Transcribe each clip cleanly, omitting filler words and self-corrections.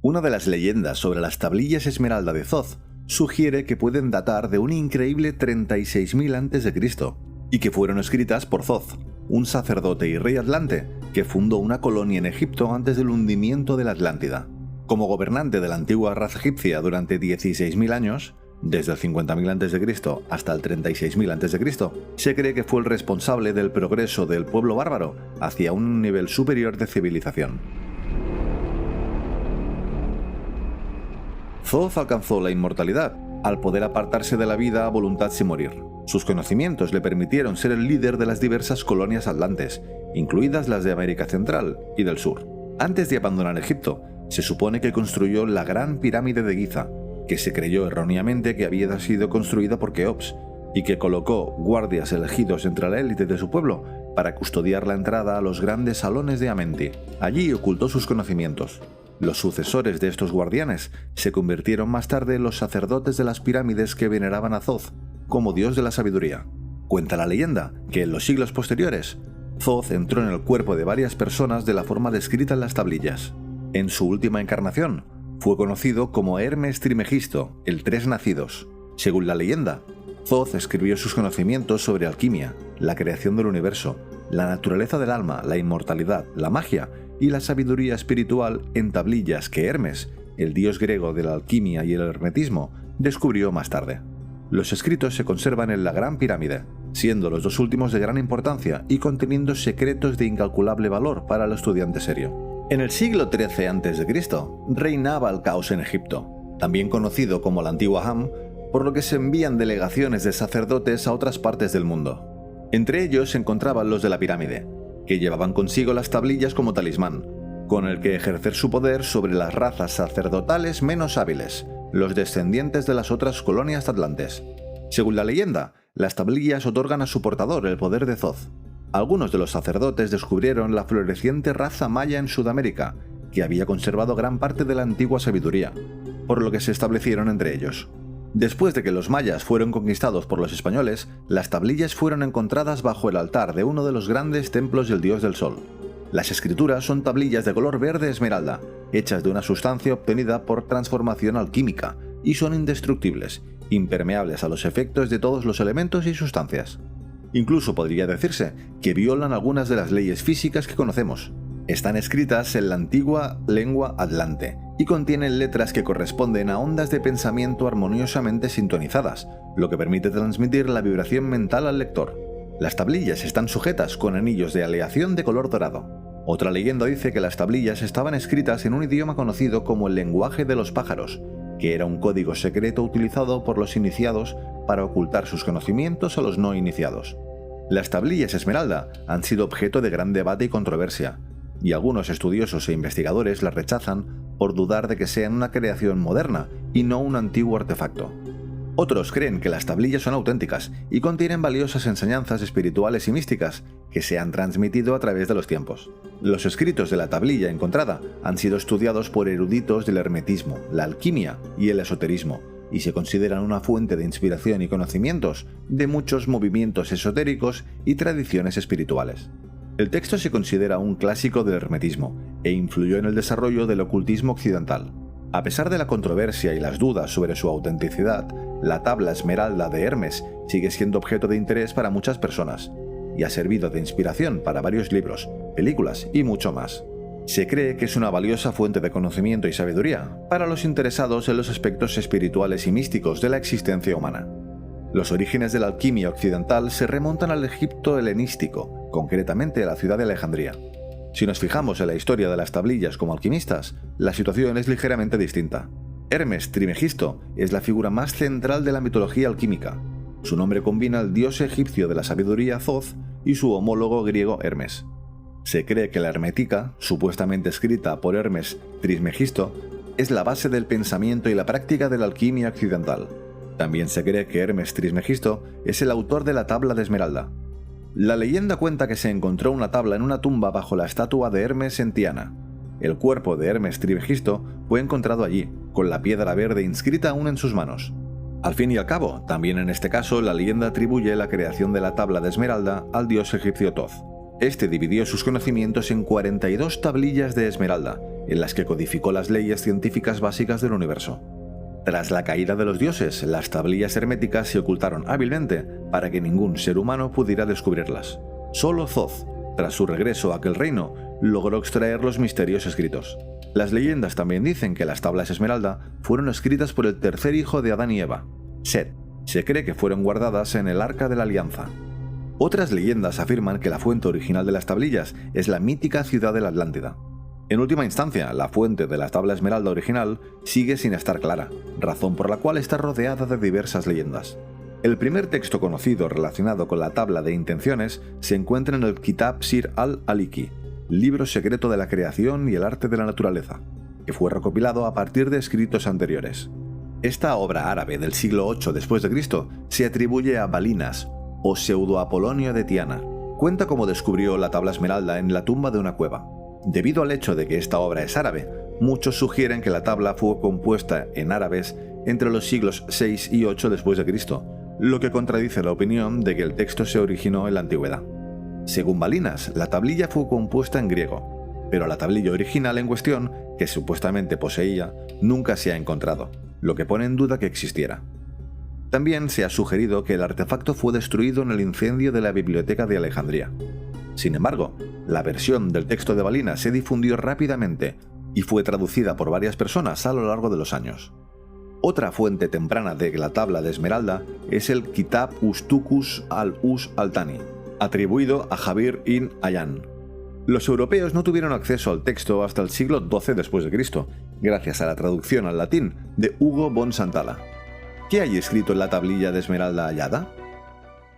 Una de las leyendas sobre las tablillas esmeralda de Thoth sugiere que pueden datar de un increíble 36.000 a.C. y que fueron escritas por Thoth, un sacerdote y rey atlante que fundó una colonia en Egipto antes del hundimiento de la Atlántida. Como gobernante de la antigua raza egipcia durante 16.000 años, desde el 50.000 a.C. hasta el 36.000 a.C., se cree que fue el responsable del progreso del pueblo bárbaro hacia un nivel superior de civilización. Thoth alcanzó la inmortalidad al poder apartarse de la vida a voluntad sin morir. Sus conocimientos le permitieron ser el líder de las diversas colonias atlantes, incluidas las de América Central y del Sur. Antes de abandonar Egipto, se supone que construyó la Gran Pirámide de Giza, que se creyó erróneamente que había sido construida por Keops, y que colocó guardias elegidos entre la élite de su pueblo para custodiar la entrada a los grandes salones de Amenti. Allí ocultó sus conocimientos. Los sucesores de estos guardianes se convirtieron más tarde en los sacerdotes de las pirámides que veneraban a Thoth como dios de la sabiduría. Cuenta la leyenda que en los siglos posteriores, Thoth entró en el cuerpo de varias personas de la forma descrita en las tablillas. En su última encarnación, fue conocido como Hermes Trimegisto, el Tres Nacidos. Según la leyenda, Thoth escribió sus conocimientos sobre alquimia, la creación del universo, la naturaleza del alma, la inmortalidad, la magia y la sabiduría espiritual en tablillas que Hermes, el dios griego de la alquimia y el hermetismo, descubrió más tarde. Los escritos se conservan en la Gran Pirámide, siendo los dos últimos de gran importancia y conteniendo secretos de incalculable valor para el estudiante serio. En el siglo XIII a.C. reinaba el caos en Egipto, también conocido como la antigua Ham, por lo que se envían delegaciones de sacerdotes a otras partes del mundo. Entre ellos se encontraban los de la pirámide, que llevaban consigo las tablillas como talismán, con el que ejercer su poder sobre las razas sacerdotales menos hábiles, los descendientes de las otras colonias atlantes. Según la leyenda, las tablillas otorgan a su portador el poder de Thoth. Algunos de los sacerdotes descubrieron la floreciente raza maya en Sudamérica, que había conservado gran parte de la antigua sabiduría, por lo que se establecieron entre ellos. Después de que los mayas fueron conquistados por los españoles, las tablillas fueron encontradas bajo el altar de uno de los grandes templos del dios del sol. Las escrituras son tablillas de color verde esmeralda, hechas de una sustancia obtenida por transformación alquímica, y son indestructibles, impermeables a los efectos de todos los elementos y sustancias. Incluso podría decirse que violan algunas de las leyes físicas que conocemos. Están escritas en la antigua lengua atlante y contienen letras que corresponden a ondas de pensamiento armoniosamente sintonizadas, lo que permite transmitir la vibración mental al lector. Las tablillas están sujetas con anillos de aleación de color dorado. Otra leyenda dice que las tablillas estaban escritas en un idioma conocido como el lenguaje de los pájaros, que era un código secreto utilizado por los iniciados para ocultar sus conocimientos a los no iniciados. Las tablillas esmeralda han sido objeto de gran debate y controversia, y algunos estudiosos e investigadores las rechazan por dudar de que sean una creación moderna y no un antiguo artefacto. Otros creen que las tablillas son auténticas y contienen valiosas enseñanzas espirituales y místicas que se han transmitido a través de los tiempos. Los escritos de la tablilla encontrada han sido estudiados por eruditos del hermetismo, la alquimia y el esoterismo, y se consideran una fuente de inspiración y conocimientos de muchos movimientos esotéricos y tradiciones espirituales. El texto se considera un clásico del hermetismo e influyó en el desarrollo del ocultismo occidental. A pesar de la controversia y las dudas sobre su autenticidad, la tabla esmeralda de Hermes sigue siendo objeto de interés para muchas personas y ha servido de inspiración para varios libros, películas y mucho más. Se cree que es una valiosa fuente de conocimiento y sabiduría para los interesados en los aspectos espirituales y místicos de la existencia humana. Los orígenes de la alquimia occidental se remontan al Egipto helenístico, concretamente a la ciudad de Alejandría. Si nos fijamos en la historia de las tablillas como alquimistas, la situación es ligeramente distinta. Hermes Trimegisto es la figura más central de la mitología alquímica. Su nombre combina al dios egipcio de la sabiduría Thoth y su homólogo griego Hermes. Se cree que la hermética, supuestamente escrita por Hermes Trismegisto, es la base del pensamiento y la práctica de la alquimia occidental. También se cree que Hermes Trismegisto es el autor de la tabla de esmeralda. La leyenda cuenta que se encontró una tabla en una tumba bajo la estatua de Hermes en Tiana. El cuerpo de Hermes Trismegisto fue encontrado allí, con la piedra verde inscrita aún en sus manos. Al fin y al cabo, también en este caso, la leyenda atribuye la creación de la tabla de esmeralda al dios egipcio Thoth. Este dividió sus conocimientos en 42 tablillas de esmeralda, en las que codificó las leyes científicas básicas del universo. Tras la caída de los dioses, las tablillas herméticas se ocultaron hábilmente para que ningún ser humano pudiera descubrirlas. Solo Thoth, tras su regreso a aquel reino, logró extraer los misterios escritos. Las leyendas también dicen que las tablas esmeralda fueron escritas por el tercer hijo de Adán y Eva, Set. Se cree que fueron guardadas en el Arca de la Alianza. Otras leyendas afirman que la fuente original de las tablillas es la mítica ciudad de la Atlántida. En última instancia, la fuente de la tabla esmeralda original sigue sin estar clara, razón por la cual está rodeada de diversas leyendas. El primer texto conocido relacionado con la tabla de intenciones se encuentra en el Kitab Sir al-Aliki, libro secreto de la creación y el arte de la naturaleza, que fue recopilado a partir de escritos anteriores. Esta obra árabe del siglo VIII después de Cristo se atribuye a Balinas, o Pseudo-Apolonio de Tiana. Cuenta cómo descubrió la tabla esmeralda en la tumba de una cueva. Debido al hecho de que esta obra es árabe, muchos sugieren que la tabla fue compuesta en árabes entre los siglos VI y VIII después de Cristo, lo que contradice la opinión de que el texto se originó en la antigüedad. Según Balinas, la tablilla fue compuesta en griego, pero la tablilla original en cuestión, que supuestamente poseía, nunca se ha encontrado, lo que pone en duda que existiera. También se ha sugerido que el artefacto fue destruido en el incendio de la Biblioteca de Alejandría. Sin embargo, la versión del texto de Balinas se difundió rápidamente y fue traducida por varias personas a lo largo de los años. Otra fuente temprana de la tabla de esmeralda es el Kitab Ustukus al-Us al-Tani, atribuido a Jabir ibn Hayyan. Los europeos no tuvieron acceso al texto hasta el siglo XII después de Cristo, gracias a la traducción al latín de Hugo von Santala. ¿Qué hay escrito en la tablilla de esmeralda hallada?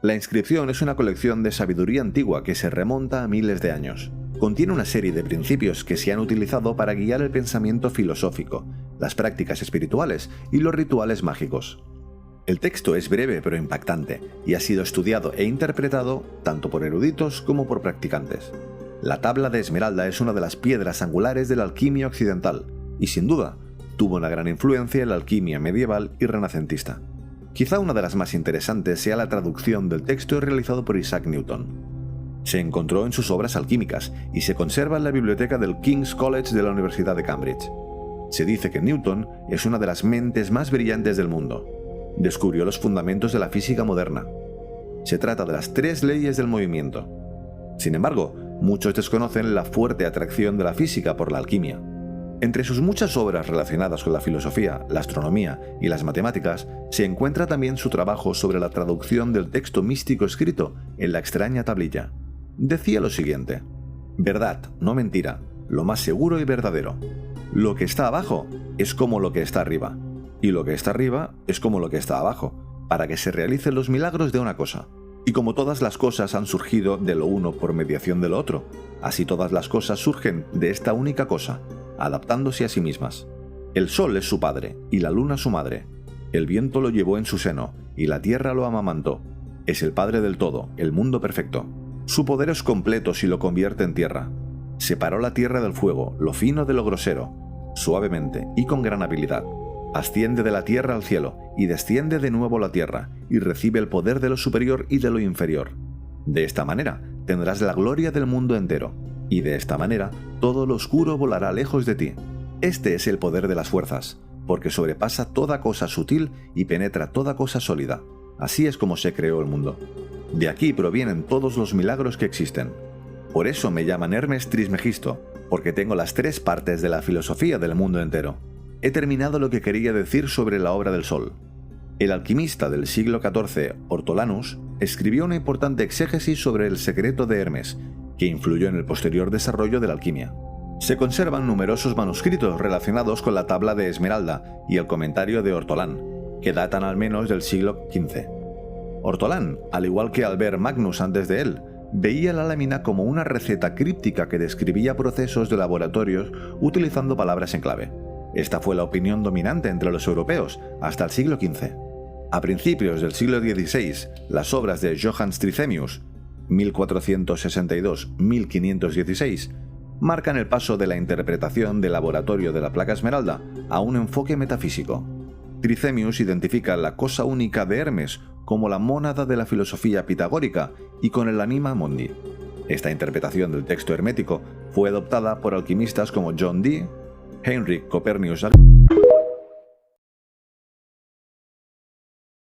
La inscripción es una colección de sabiduría antigua que se remonta a miles de años. Contiene una serie de principios que se han utilizado para guiar el pensamiento filosófico, las prácticas espirituales y los rituales mágicos. El texto es breve pero impactante y ha sido estudiado e interpretado tanto por eruditos como por practicantes. La tabla de esmeralda es una de las piedras angulares de la alquimia occidental y, sin duda, tuvo una gran influencia en la alquimia medieval y renacentista. Quizá una de las más interesantes sea la traducción del texto realizado por Isaac Newton. Se encontró en sus obras alquímicas y se conserva en la biblioteca del King's College de la Universidad de Cambridge. Se dice que Newton es una de las mentes más brillantes del mundo. Descubrió los fundamentos de la física moderna. Se trata de las 3 leyes del movimiento. Sin embargo, muchos desconocen la fuerte atracción de la física por la alquimia. Entre sus muchas obras relacionadas con la filosofía, la astronomía y las matemáticas, se encuentra también su trabajo sobre la traducción del texto místico escrito en la extraña tablilla. Decía lo siguiente: verdad, no mentira, lo más seguro y verdadero. Lo que está abajo es como lo que está arriba, y lo que está arriba es como lo que está abajo, para que se realicen los milagros de una cosa. Y como todas las cosas han surgido de lo uno por mediación de lo otro, así todas las cosas surgen de esta única cosa, adaptándose a sí mismas. El sol es su padre, y la luna su madre. El viento lo llevó en su seno, y la tierra lo amamantó. Es el padre del todo, el mundo perfecto. Su poder es completo si lo convierte en tierra. Separó la tierra del fuego, lo fino de lo grosero, suavemente y con gran habilidad. Asciende de la tierra al cielo, y desciende de nuevo a la tierra, y recibe el poder de lo superior y de lo inferior. De esta manera tendrás la gloria del mundo entero, y de esta manera todo lo oscuro volará lejos de ti. Este es el poder de las fuerzas, porque sobrepasa toda cosa sutil y penetra toda cosa sólida. Así es como se creó el mundo. De aquí provienen todos los milagros que existen. Por eso me llaman Hermes Trismegisto, porque tengo las 3 partes de la filosofía del mundo entero. He terminado lo que quería decir sobre la obra del sol. El alquimista del siglo XIV, Ortolanus, escribió una importante exégesis sobre el secreto de Hermes, que influyó en el posterior desarrollo de la alquimia. Se conservan numerosos manuscritos relacionados con la tabla de esmeralda y el comentario de Ortolán, que datan al menos del siglo XV. Ortolán, al igual que Albert Magnus antes de él, veía la lámina como una receta críptica que describía procesos de laboratorios utilizando palabras en clave. Esta fue la opinión dominante entre los europeos hasta el siglo XV. A principios del siglo XVI, las obras de Johannes Trithemius, 1462-1516, marcan el paso de la interpretación del laboratorio de la placa esmeralda a un enfoque metafísico. Trithemius identifica la cosa única de Hermes como la mónada de la filosofía pitagórica y con el anima mundi. Esta interpretación del texto hermético fue adoptada por alquimistas como John Dee, Heinrich Copernicus Agricola